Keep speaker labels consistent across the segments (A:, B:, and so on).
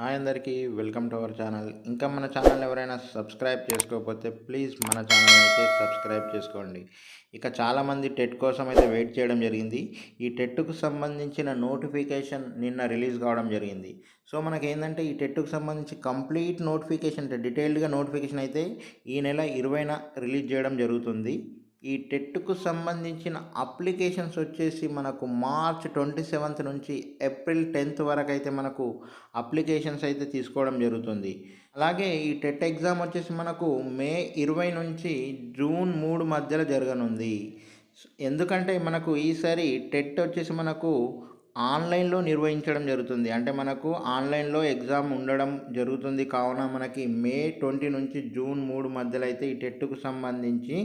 A: Hi అందరికీ welcome to our channel. ఇంకా మన ఛానల్ ఎవరైనా సబ్స్క్రైబ్ చేసుకోకపోతే ప్లీజ్ మన ఛానల్ అయితే సబ్స్క్రైబ్ చేసుకోండి. ఇక చాలామంది టెట్ కోసం అయితే వెయిట్ చేయడం జరిగింది. ఈ టెట్కు సంబంధించిన నోటిఫికేషన్ నిన్న రిలీజ్ కావడం జరిగింది. సో మనకేంటంటే ఈ టెట్కు సంబంధించి కంప్లీట్ నోటిఫికేషన్ డీటెయిల్డ్గా నోటిఫికేషన్ అయితే ఈ నెల 20న రిలీజ్ చేయడం జరుగుతుంది. ఈ టెట్కు సంబంధించిన అప్లికేషన్స్ వచ్చేసి మనకు మార్చ్ 27 నుంచి ఏప్రిల్ 10 వరకు అయితే మనకు అప్లికేషన్స్ అయితే తీసుకోవడం జరుగుతుంది. అలాగే ఈ టెట్ ఎగ్జామ్ వచ్చేసి మనకు మే 20 నుంచి జూన్ 3 మధ్యలో జరగనుంది. ఎందుకంటే మనకు ఈసారి టెట్ వచ్చేసి మనకు ఆన్లైన్లో నిర్వహించడం జరుగుతుంది. అంటే మనకు ఆన్లైన్లో ఎగ్జామ్ ఉండడం జరుగుతుంది. కావున మనకి మే 20 నుంచి జూన్ 3 మధ్యలో అయితే ఈ టెట్కు సంబంధించి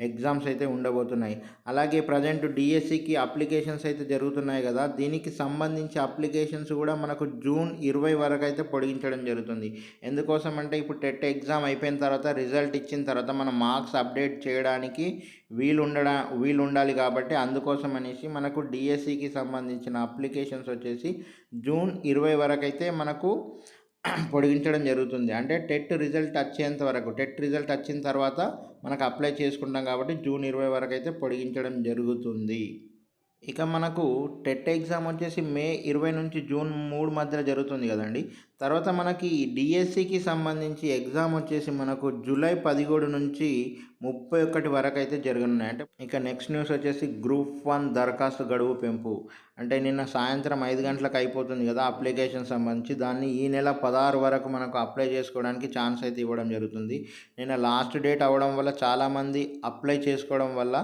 A: ఎగ్జామ్స్ అయితే ఉండబోతున్నాయి. అలాగే ప్రజెంట్ డిఎస్సికి అప్లికేషన్స్ అయితే జరుగుతున్నాయి కదా, దీనికి సంబంధించి అప్లికేషన్స్ కూడా మనకు జూన్ 20 వరకు అయితే పొడిగించడం జరుగుతుంది. ఎందుకోసం అంటే ఇప్పుడు టెట్ ఎగ్జామ్ అయిపోయిన తర్వాత రిజల్ట్ ఇచ్చిన తర్వాత మన మార్క్స్ అప్డేట్ చేయడానికి వీలు ఉండాలి కాబట్టి అందుకోసం అనేసి మనకు డిఎస్సికి సంబంధించిన అప్లికేషన్స్ వచ్చేసి జూన్ 20 వరకు అయితే మనకు పొడిగించడం జరుగుతుంది. అంటే టెట్ రిజల్ట్ వచ్చేంత వరకు, టెట్ రిజల్ట్ వచ్చిన తర్వాత మనకు అప్లై చేసుకుంటాం కాబట్టి జూన్ 20 వరకు అయితే పొడిగించడం జరుగుతుంది. ఇక మనకు టెట్ ఎగ్జామ్ వచ్చేసి మే 20 నుంచి జూన్ 3 మధ్యలో జరుగుతుంది కదండి. తర్వాత మనకి డిఎస్సికి సంబంధించి ఎగ్జామ్ వచ్చేసి మనకు జూలై 17 నుంచి 31 వరకు అయితే జరగనున్నాయి. అంటే ఇక నెక్స్ట్ న్యూస్ వచ్చేసి గ్రూప్ 1 దరఖాస్తు గడువు పెంపు. అంటే నిన్న సాయంత్రం 5 గంటలకు అయిపోతుంది కదా అప్లికేషన్ సంబంధించి, దాన్ని ఈ నెల 16 వరకు మనకు అప్లై చేసుకోవడానికి ఛాన్స్ అయితే ఇవ్వడం జరుగుతుంది. నిన్న లాస్ట్ డేట్ అవ్వడం వల్ల చాలామంది అప్లై చేసుకోవడం వల్ల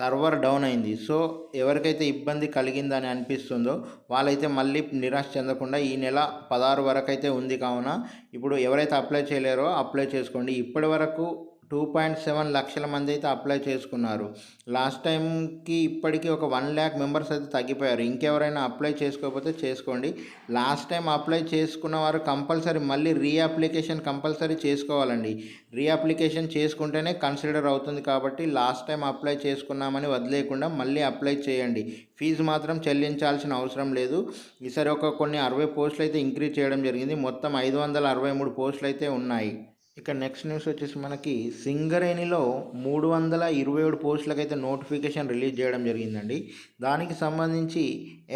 A: సర్వర్ డౌన్ అయింది. సో ఎవరికైతే ఇబ్బంది కలిగిందని అనిపిస్తుందో వాళ్ళైతే మళ్ళీ నిరాశ చెందకుండా ఈ నెల 16 వరకు అయితే ఉంది. కావున ఇప్పుడు ఎవరైతే అప్లై చేయలేరో అప్లై చేసుకోండి. ఇప్పటి వరకు 2.7 లక్షల మంది అయితే అప్లై చేసుకున్నారు. లాస్ట్ టైంకి ఇప్పటికీ ఒక 1 lakh మెంబర్స్ అయితే తగ్గిపోయారు. ఇంకెవరైనా అప్లై చేసుకోకపోతే చేసుకోండి. లాస్ట్ టైం అప్లై చేసుకున్న వారు కంపల్సరీ మళ్ళీ రీఅప్లికేషన్ కంపల్సరీ చేసుకోవాలండి. రీఅప్లికేషన్ చేసుకుంటేనే కన్సిడర్ అవుతుంది కాబట్టి లాస్ట్ టైం అప్లై చేసుకున్నామని వదిలేయకుండా మళ్ళీ అప్లై చేయండి. ఫీజు మాత్రం చెల్లించాల్సిన అవసరం లేదు. ఈసారి కొన్ని 60 పోస్టులు అయితే ఇంక్రీజ్ చేయడం జరిగింది. మొత్తం 563 పోస్టులు అయితే ఉన్నాయి. ఇక నెక్స్ట్ న్యూస్ వచ్చేసి మనకి సింగరేణిలో 327 పోస్టులకు అయితే నోటిఫికేషన్ రిలీజ్ చేయడం జరిగిందండి. దానికి సంబంధించి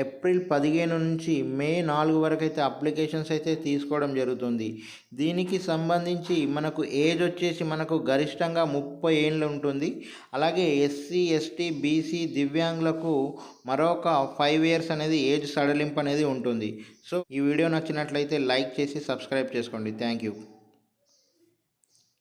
A: ఏప్రిల్ 15 నుంచి మే 4 వరకు అయితే అప్లికేషన్స్ అయితే తీసుకోవడం జరుగుతుంది. దీనికి సంబంధించి మనకు ఏజ్ వచ్చేసి మనకు గరిష్టంగా 30 ఏళ్ళు ఉంటుంది. అలాగే ఎస్సీ ఎస్టీ బీసీ దివ్యాంగులకు మరొక 5 years అనేది ఏజ్ సడలింపు అనేది ఉంటుంది. సో ఈ వీడియో నచ్చినట్లయితే లైక్ చేసి సబ్స్క్రైబ్ చేసుకోండి. Thank you.